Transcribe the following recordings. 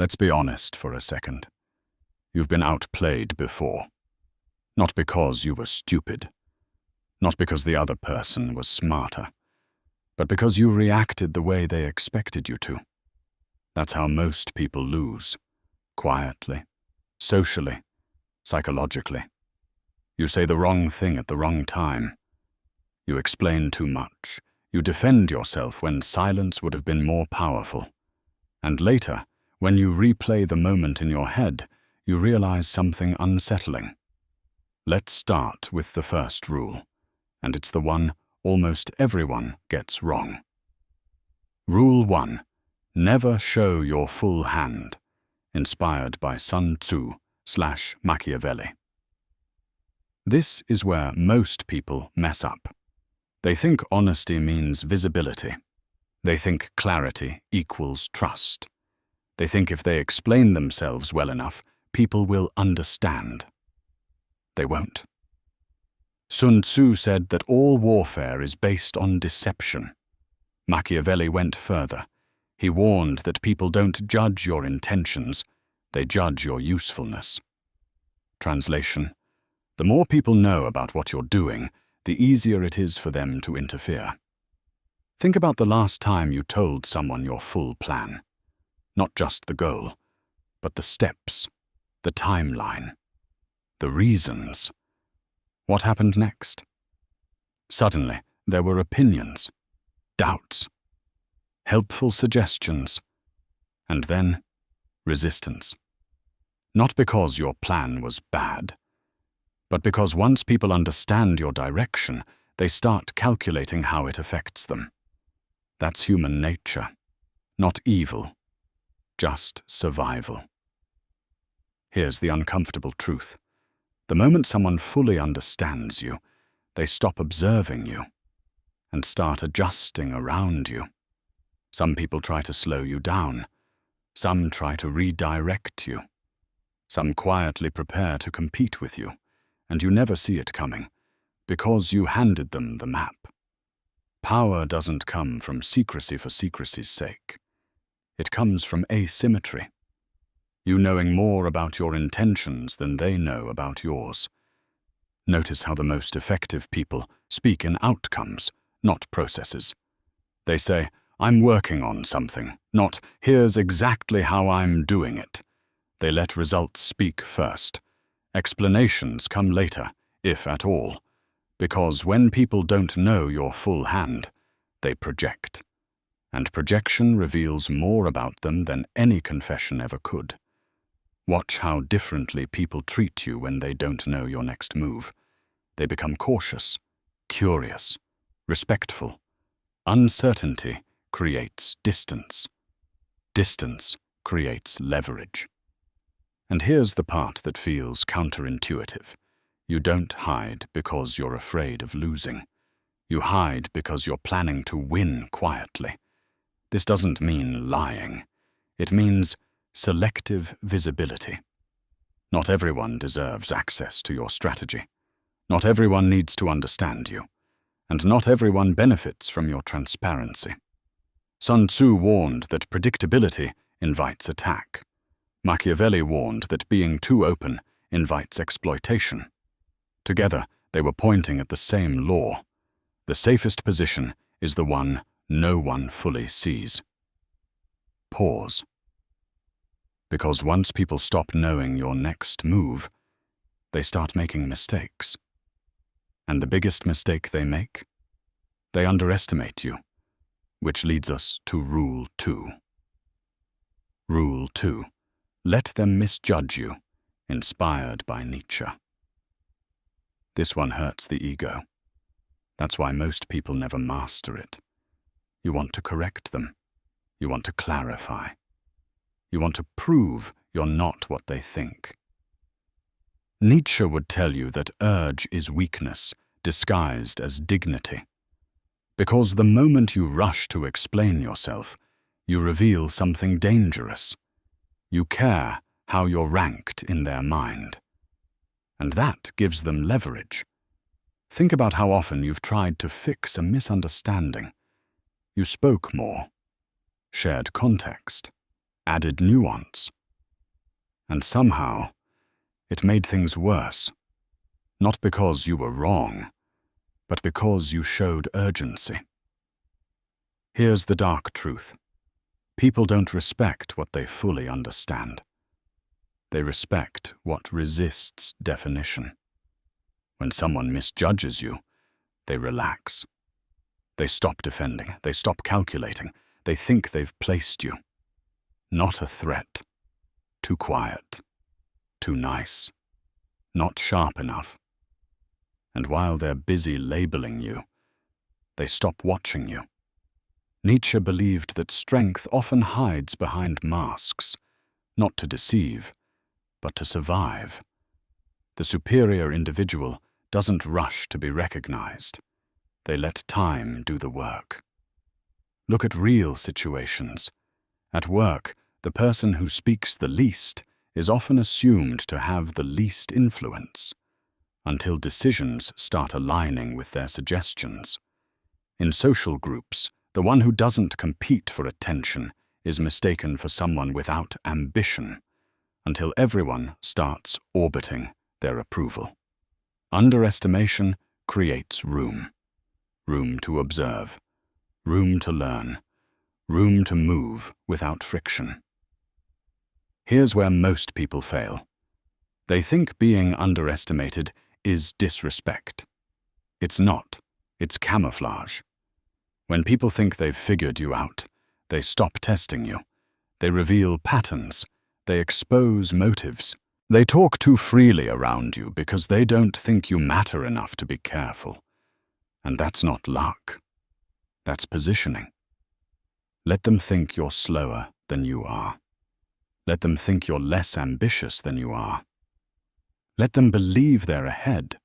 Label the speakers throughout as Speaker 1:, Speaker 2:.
Speaker 1: Let's be honest for a second. You've been outplayed before. Not because you were stupid. Not because the other person was smarter. But because you reacted the way they expected you to. That's how most people lose. Quietly. Socially. Psychologically. You say the wrong thing at the wrong time. You explain too much. You defend yourself when silence would have been more powerful. And later, when you replay the moment in your head, you realize something unsettling. Let's start with the first rule, and it's the one almost everyone gets wrong. Rule 1. Never show your full hand. Inspired by Sun Tzu/Machiavelli. This is where most people mess up. They think honesty means visibility. They think clarity equals trust. They think if they explain themselves well enough, people will understand. They won't. Sun Tzu said that all warfare is based on deception. Machiavelli went further. He warned that people don't judge your intentions, they judge your usefulness. Translation: the more people know about what you're doing, the easier it is for them to interfere. Think about the last time you told someone your full plan. Not just the goal, but the steps, the timeline, the reasons. What happened next? Suddenly, there were opinions, doubts, helpful suggestions, and then resistance. Not because your plan was bad, but because once people understand your direction, they start calculating how it affects them. That's human nature, not evil, just survival. Here's the uncomfortable truth. The moment someone fully understands you, they stop observing you and start adjusting around you. Some people try to slow you down. Some try to redirect you. Some quietly prepare to compete with you, and you never see it coming, because you handed them the map. Power doesn't come from secrecy for secrecy's sake. It comes from asymmetry. You knowing more about your intentions than they know about yours. Notice how the most effective people speak in outcomes, not processes. They say, "I'm working on something," not "here's exactly how I'm doing it." They let results speak first. Explanations come later, if at all, because when people don't know your full hand, they project. And projection reveals more about them than any confession ever could. Watch how differently people treat you when they don't know your next move. They become cautious, curious, respectful. Uncertainty creates distance. Distance creates leverage. And here's the part that feels counterintuitive. You don't hide because you're afraid of losing. You hide because you're planning to win quietly. This doesn't mean lying. It means selective visibility. Not everyone deserves access to your strategy. Not everyone needs to understand you. And not everyone benefits from your transparency. Sun Tzu warned that predictability invites attack. Machiavelli warned that being too open invites exploitation. Together, they were pointing at the same law. The safest position is the one no one fully sees. Pause. Because once people stop knowing your next move, they start making mistakes. And the biggest mistake they make? They underestimate you, which leads us to Rule 2. Rule 2. Let them misjudge you, inspired by Nietzsche. This one hurts the ego. That's why most people never master it. You want to correct them. You want to clarify. You want to prove you're not what they think. Nietzsche would tell you that urge is weakness, disguised as dignity. Because the moment you rush to explain yourself, you reveal something dangerous. You care how you're ranked in their mind. And that gives them leverage. Think about how often you've tried to fix a misunderstanding. You spoke more, shared context, added nuance. And somehow, it made things worse. Not because you were wrong, but because you showed urgency. Here's the dark truth. People don't respect what they fully understand. They respect what resists definition. When someone misjudges you, they relax. They stop defending. They stop calculating. They think they've placed you. Not a threat. Too quiet. Too nice. Not sharp enough. And while they're busy labeling you, they stop watching you. Nietzsche believed that strength often hides behind masks, not to deceive, but to survive. The superior individual doesn't rush to be recognized. They let time do the work. Look at real situations. At work, the person who speaks the least is often assumed to have the least influence, until decisions start aligning with their suggestions. In social groups, the one who doesn't compete for attention is mistaken for someone without ambition, until everyone starts orbiting their approval. Underestimation creates room. Room to observe. Room to learn. Room to move without friction. Here's where most people fail. They think being underestimated is disrespect. It's not. It's camouflage. When people think they've figured you out, they stop testing you. They reveal patterns. They expose motives. They talk too freely around you because they don't think you matter enough to be careful. And that's not luck. That's positioning. Let them think you're slower than you are. Let them think you're less ambitious than you are. Let them believe they're ahead.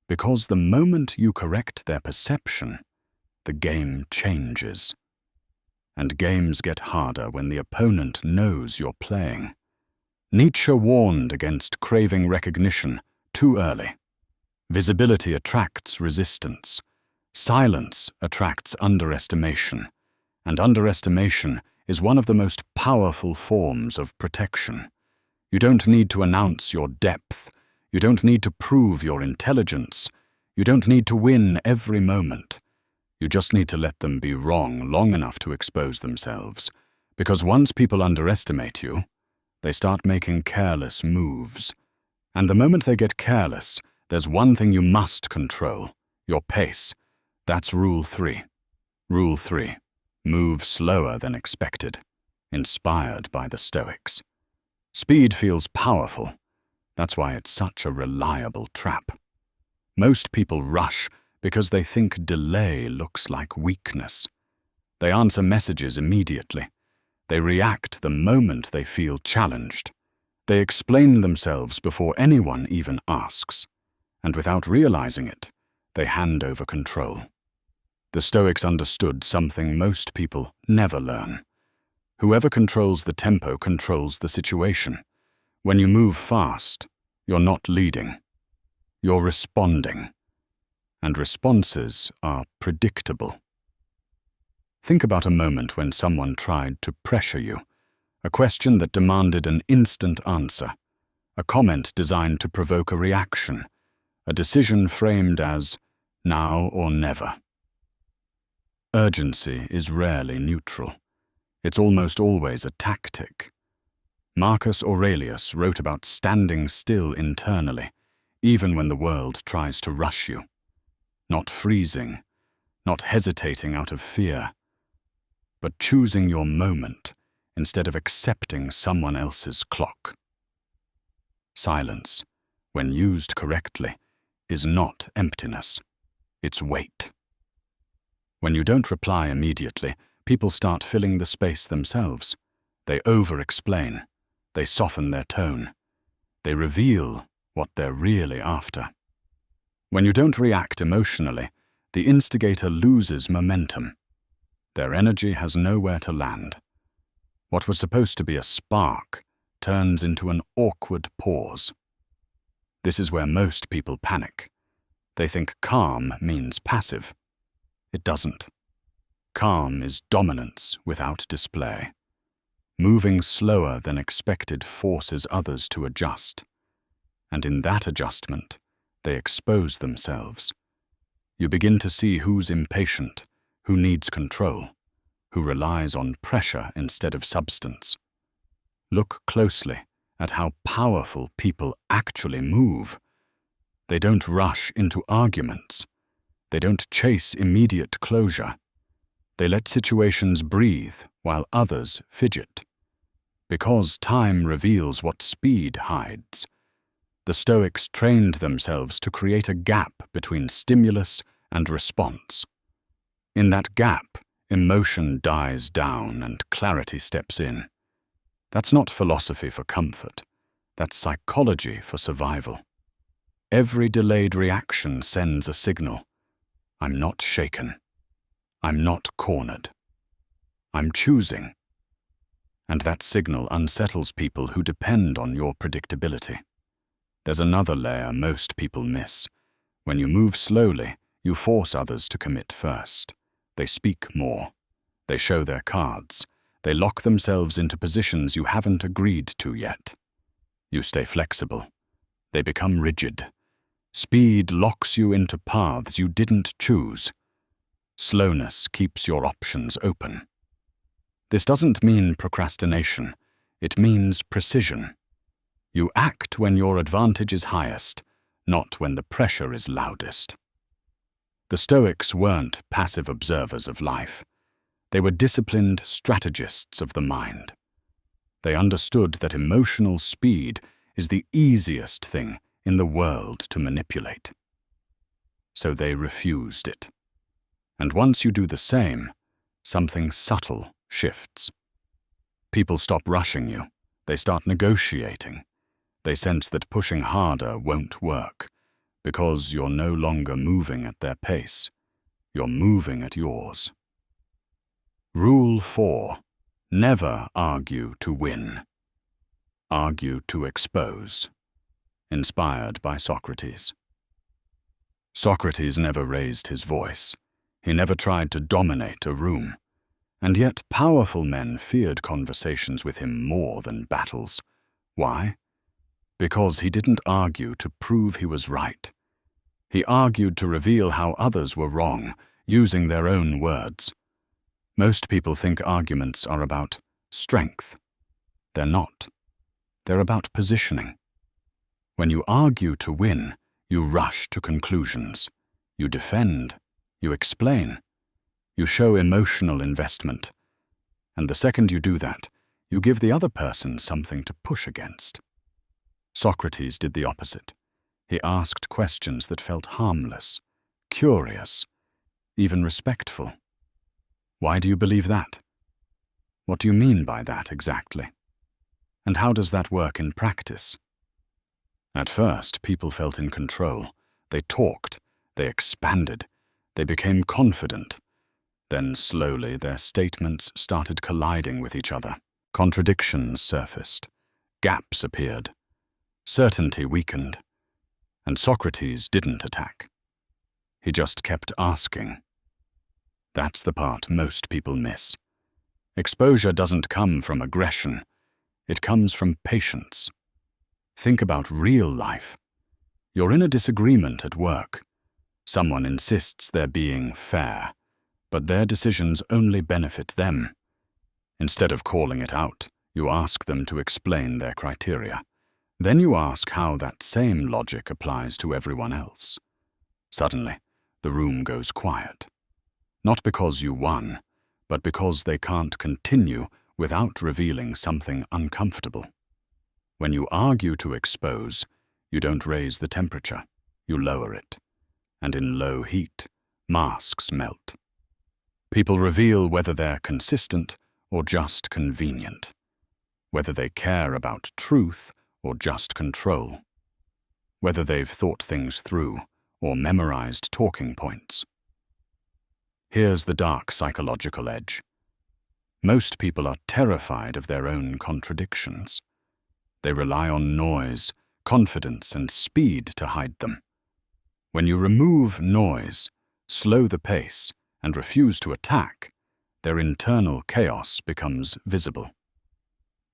Speaker 1: Because the moment you correct their perception, the game changes. And games get harder when the opponent knows you're playing. Nietzsche warned against craving recognition too early. Visibility attracts resistance. Silence attracts underestimation. And underestimation is one of the most powerful forms of protection. You don't need to announce your depth. You don't need to prove your intelligence. You don't need to win every moment. You just need to let them be wrong long enough to expose themselves. Because once people underestimate you, they start making careless moves. And the moment they get careless, there's one thing you must control: your pace. That's Rule 3. Rule 3. Move slower than expected. Inspired by the Stoics. Speed feels powerful. That's why it's such a reliable trap. Most people rush because they think delay looks like weakness. They answer messages immediately. They react the moment they feel challenged. They explain themselves before anyone even asks. And without realizing it, they hand over control. The Stoics understood something most people never learn. Whoever controls the tempo controls the situation. When you move fast, you're not leading. You're responding. And responses are predictable. Think about a moment when someone tried to pressure you, a question that demanded an instant answer, a comment designed to provoke a reaction, a decision framed as now or never. Urgency is rarely neutral. It's almost always a tactic. Marcus Aurelius wrote about standing still internally, even when the world tries to rush you. Not freezing, not hesitating out of fear, but choosing your moment instead of accepting someone else's clock. Silence, when used correctly, is not emptiness. It's weight. When you don't reply immediately, people start filling the space themselves. They over-explain. They soften their tone. They reveal what they're really after. When you don't react emotionally, the instigator loses momentum. Their energy has nowhere to land. What was supposed to be a spark turns into an awkward pause. This is where most people panic. They think calm means passive. It doesn't. Calm is dominance without display. Moving slower than expected forces others to adjust, and in that adjustment, they expose themselves. You begin to see who's impatient, who needs control, who relies on pressure instead of substance. Look closely at how powerful people actually move. They don't rush into arguments. They don't chase immediate closure. They let situations breathe while others fidget. Because time reveals what speed hides, the Stoics trained themselves to create a gap between stimulus and response. In that gap, emotion dies down and clarity steps in. That's not philosophy for comfort. That's psychology for survival. Every delayed reaction sends a signal. I'm not shaken. I'm not cornered. I'm choosing. And that signal unsettles people who depend on your predictability. There's another layer most people miss. When you move slowly, you force others to commit first. They speak more. They show their cards. They lock themselves into positions you haven't agreed to yet. You stay flexible. They become rigid. Speed locks you into paths you didn't choose. Slowness keeps your options open. This doesn't mean procrastination. It means precision. You act when your advantage is highest, not when the pressure is loudest. The Stoics weren't passive observers of life. They were disciplined strategists of the mind. They understood that emotional speed is the easiest thing in the world to manipulate. So they refused it. And once you do the same, something subtle shifts. People stop rushing you. They start negotiating. They sense that pushing harder won't work, because you're no longer moving at their pace. You're moving at yours. Rule 4. Never argue to win. Argue to expose. Inspired by Socrates. Socrates never raised his voice. He never tried to dominate a room. And yet powerful men feared conversations with him more than battles. Why? Because he didn't argue to prove he was right. He argued to reveal how others were wrong, using their own words. Most people think arguments are about strength. They're not. They're about positioning. When you argue to win, you rush to conclusions. You defend. You explain. You show emotional investment. And the second you do that, you give the other person something to push against. Socrates did the opposite. He asked questions that felt harmless, curious, even respectful. Why do you believe that? What do you mean by that exactly? And how does that work in practice? At first, people felt in control. They talked. They expanded. They became confident. Then slowly their statements started colliding with each other. Contradictions surfaced. Gaps appeared. Certainty weakened. And Socrates didn't attack. He just kept asking. That's the part most people miss. Exposure doesn't come from aggression. It comes from patience. Think about real life. You're in a disagreement at work. Someone insists they're being fair, but their decisions only benefit them. Instead of calling it out, you ask them to explain their criteria. Then you ask how that same logic applies to everyone else. Suddenly, the room goes quiet. Not because you won, but because they can't continue without revealing something uncomfortable. When you argue to expose, you don't raise the temperature, you lower it. And in low heat, masks melt. People reveal whether they're consistent or just convenient, whether they care about truth or just control, whether they've thought things through or memorized talking points. Here's the dark psychological edge. Most people are terrified of their own contradictions. They rely on noise, confidence, and speed to hide them. When you remove noise, slow the pace, and refuse to attack, their internal chaos becomes visible.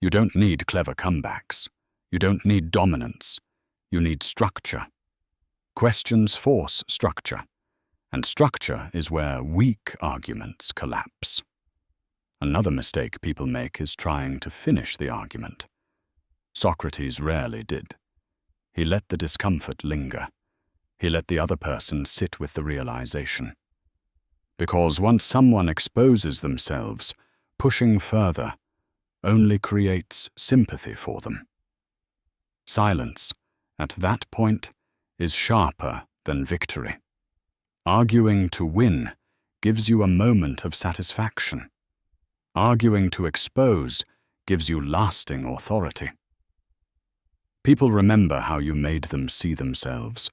Speaker 1: You don't need clever comebacks. You don't need dominance. You need structure. Questions force structure, and structure is where weak arguments collapse. Another mistake people make is trying to finish the argument. Socrates rarely did. He let the discomfort linger. He let the other person sit with the realization. Because once someone exposes themselves, pushing further only creates sympathy for them. Silence, at that point, is sharper than victory. Arguing to win gives you a moment of satisfaction. Arguing to expose gives you lasting authority. People remember how you made them see themselves,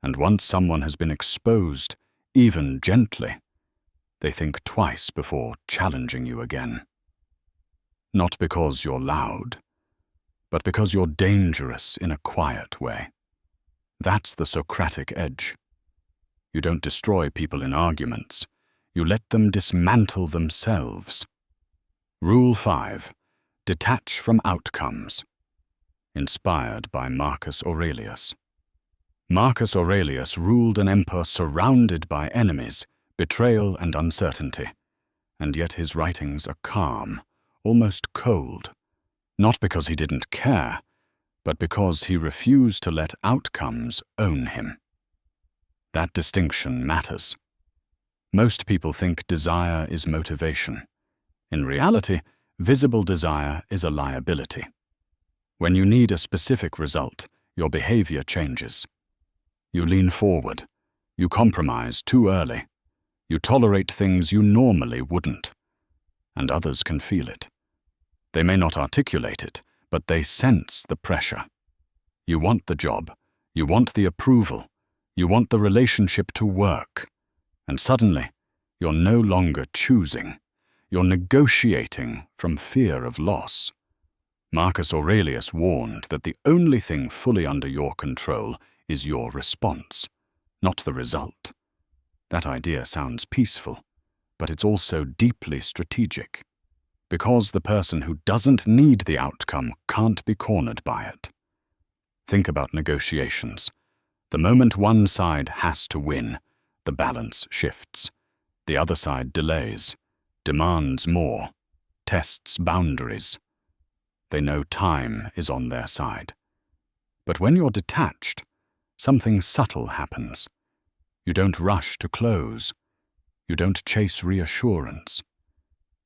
Speaker 1: and once someone has been exposed, even gently, they think twice before challenging you again. Not because you're loud, but because you're dangerous in a quiet way. That's the Socratic edge. You don't destroy people in arguments. You let them dismantle themselves. Rule 5. Detach from outcomes. Inspired by Marcus Aurelius. Marcus Aurelius ruled an empire surrounded by enemies, betrayal, and uncertainty, and yet his writings are calm, almost cold, not because he didn't care, but because he refused to let outcomes own him. That distinction matters. Most people think desire is motivation. In reality, visible desire is a liability. When you need a specific result, your behavior changes. You lean forward. You compromise too early. You tolerate things you normally wouldn't. And others can feel it. They may not articulate it, but they sense the pressure. You want the job. You want the approval. You want the relationship to work. And suddenly, you're no longer choosing. You're negotiating from fear of loss. Marcus Aurelius warned that the only thing fully under your control is your response, not the result. That idea sounds peaceful, but it's also deeply strategic, because the person who doesn't need the outcome can't be cornered by it. Think about negotiations. The moment one side has to win, the balance shifts. The other side delays, demands more, tests boundaries. They know time is on their side. But when you're detached, something subtle happens. You don't rush to close. You don't chase reassurance.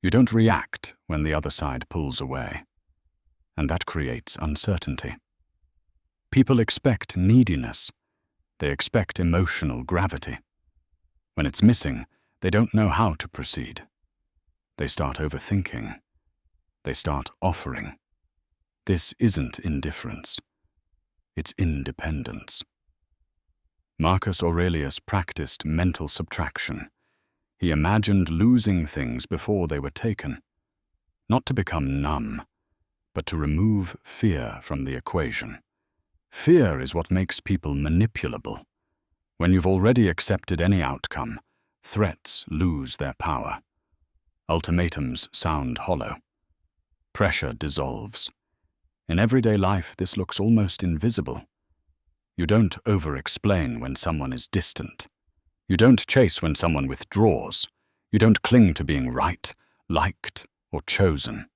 Speaker 1: You don't react when the other side pulls away. And that creates uncertainty. People expect neediness. They expect emotional gravity. When it's missing, they don't know how to proceed. They start overthinking. They start offering. This isn't indifference. It's independence. Marcus Aurelius practiced mental subtraction. He imagined losing things before they were taken, not to become numb, but to remove fear from the equation. Fear is what makes people manipulable. When you've already accepted any outcome, threats lose their power. Ultimatums sound hollow. Pressure dissolves. In everyday life, this looks almost invisible. You don't over-explain when someone is distant. You don't chase when someone withdraws. You don't cling to being right, liked, or chosen.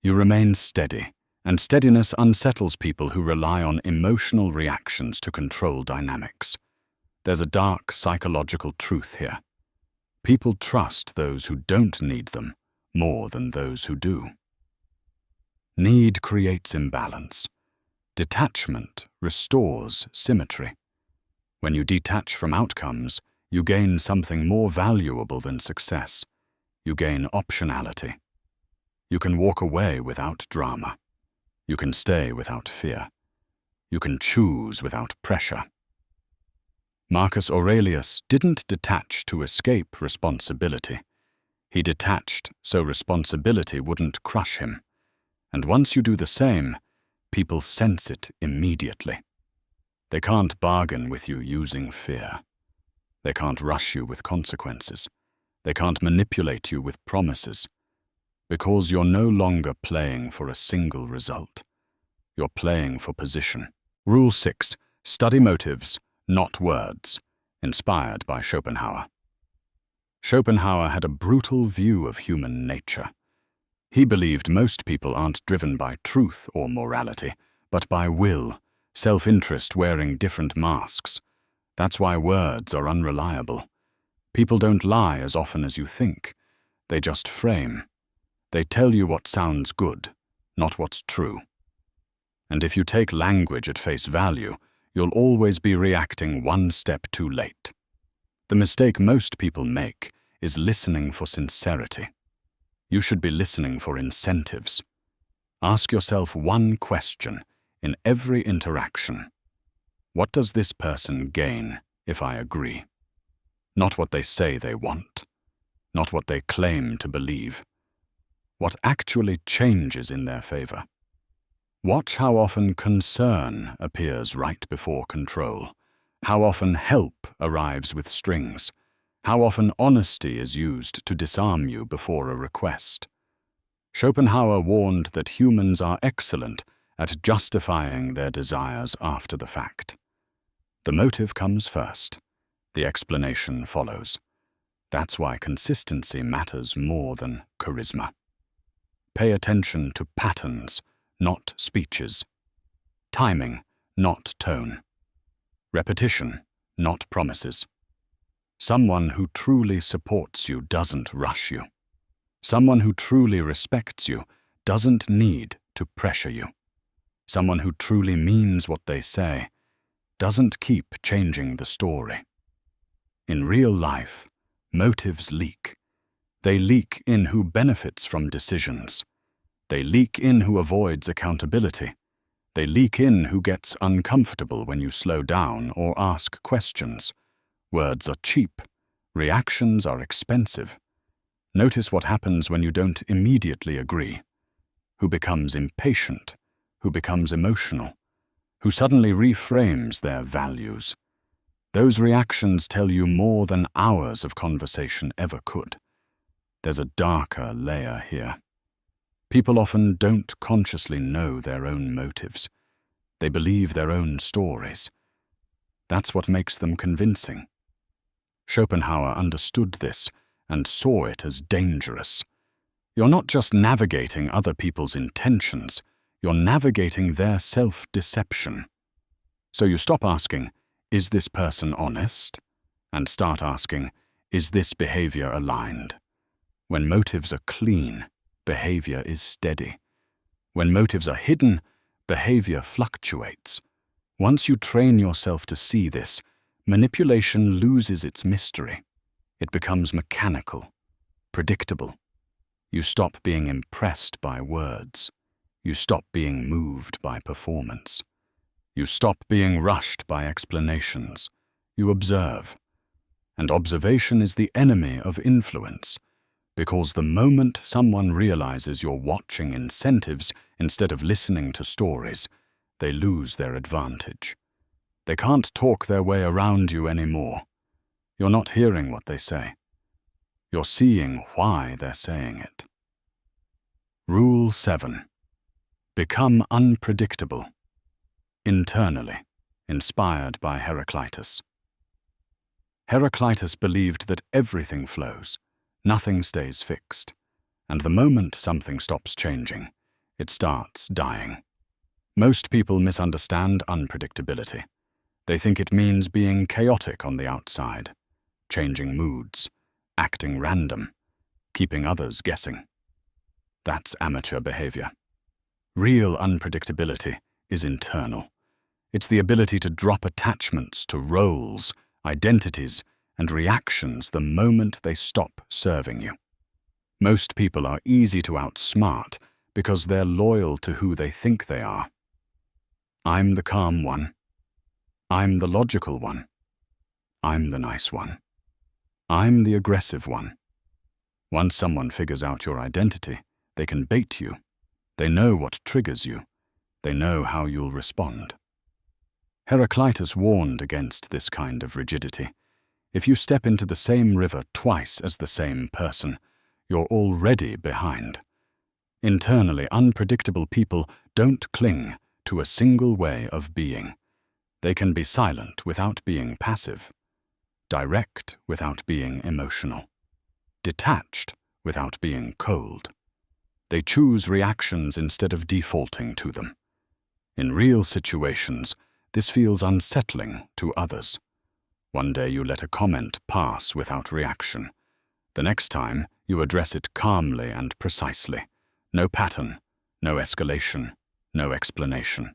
Speaker 1: You remain steady, and steadiness unsettles people who rely on emotional reactions to control dynamics. There's a dark psychological truth here. People trust those who don't need them more than those who do. Need creates imbalance. Detachment restores symmetry. When you detach from outcomes, you gain something more valuable than success. You gain optionality. You can walk away without drama. You can stay without fear. You can choose without pressure. Marcus Aurelius didn't detach to escape responsibility. He detached so responsibility wouldn't crush him. And once you do the same, people sense it immediately. They can't bargain with you using fear. They can't rush you with consequences. They can't manipulate you with promises. Because you're no longer playing for a single result. You're playing for position. Rule 6. Study motives, not words. Inspired by Schopenhauer. Schopenhauer had a brutal view of human nature. He believed most people aren't driven by truth or morality, but by will, self-interest wearing different masks. That's why words are unreliable. People don't lie as often as you think. They just frame. They tell you what sounds good, not what's true. And if you take language at face value, you'll always be reacting one step too late. The mistake most people make is listening for sincerity. You should be listening for incentives. Ask yourself one question in every interaction. What does this person gain if I agree? Not what they say they want, not what they claim to believe. What actually changes in their favor? Watch how often concern appears right before control, how often help arrives with strings, how often honesty is used to disarm you before a request. Schopenhauer warned that humans are excellent at justifying their desires after the fact. The motive comes first. The explanation follows. That's why consistency matters more than charisma. Pay attention to patterns, not speeches. Timing, not tone. Repetition, not promises. Someone who truly supports you doesn't rush you. Someone who truly respects you doesn't need to pressure you. Someone who truly means what they say doesn't keep changing the story. In real life, motives leak. They leak in who benefits from decisions. They leak in who avoids accountability. They leak in who gets uncomfortable when you slow down or ask questions. Words are cheap. Reactions are expensive. Notice what happens when you don't immediately agree. Who becomes impatient? Who becomes emotional? Who suddenly reframes their values? Those reactions tell you more than hours of conversation ever could. There's a darker layer here. People often don't consciously know their own motives. They believe their own stories. That's what makes them convincing. Schopenhauer understood this and saw it as dangerous. You're not just navigating other people's intentions, you're navigating their self-deception. So you stop asking, is this person honest? And start asking, is this behavior aligned? When motives are clean, behavior is steady. When motives are hidden, behavior fluctuates. Once you train yourself to see this, manipulation loses its mystery. It becomes mechanical, predictable. You stop being impressed by words. You stop being moved by performance. You stop being rushed by explanations. You observe. And observation is the enemy of influence, because the moment someone realizes you're watching incentives instead of listening to stories, they lose their advantage. They can't talk their way around you anymore. You're not hearing what they say. You're seeing why they're saying it. Rule 7. Become unpredictable. Internally, inspired by Heraclitus. Heraclitus believed that everything flows, nothing stays fixed, and the moment something stops changing, it starts dying. Most people misunderstand unpredictability. They think it means being chaotic on the outside, changing moods, acting random, keeping others guessing. That's amateur behavior. Real unpredictability is internal. It's the ability to drop attachments to roles, identities, and reactions the moment they stop serving you. Most people are easy to outsmart because they're loyal to who they think they are. I'm the calm one. I'm the logical one. I'm the nice one. I'm the aggressive one. Once someone figures out your identity, they can bait you. They know what triggers you. They know how you'll respond. Heraclitus warned against this kind of rigidity. If you step into the same river twice as the same person, you're already behind. Internally unpredictable people don't cling to a single way of being. They can be silent without being passive, direct without being emotional, detached without being cold. They choose reactions instead of defaulting to them. In real situations, this feels unsettling to others. One day you let a comment pass without reaction. The next time you address it calmly and precisely. No pattern, no escalation, no explanation.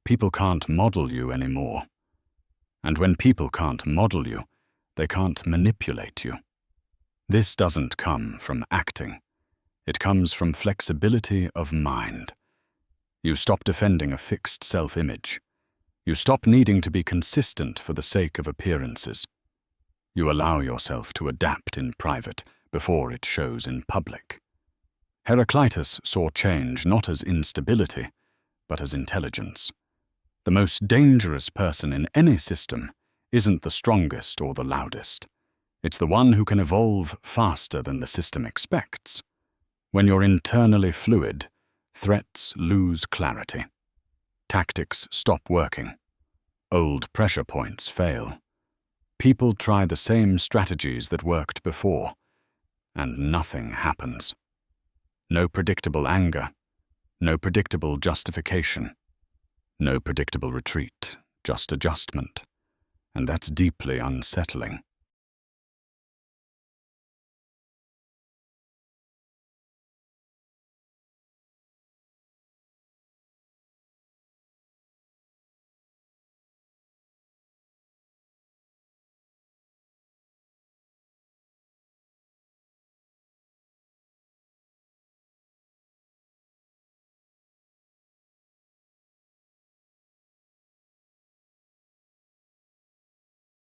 Speaker 1: People can't model you anymore. And when people can't model you, they can't manipulate you. This doesn't come from acting. It comes from flexibility of mind. You stop defending a fixed self-image. You stop needing to be consistent for the sake of appearances. You allow yourself to adapt in private before it shows in public. Heraclitus saw change not as instability, but as intelligence. The most dangerous person in any system isn't the strongest or the loudest. It's the one who can evolve faster than the system expects. When you're internally fluid, threats lose clarity. Tactics stop working. Old pressure points fail. People try the same strategies that worked before, and nothing happens. No predictable anger, no predictable justification, no predictable retreat, just adjustment. And that's deeply unsettling.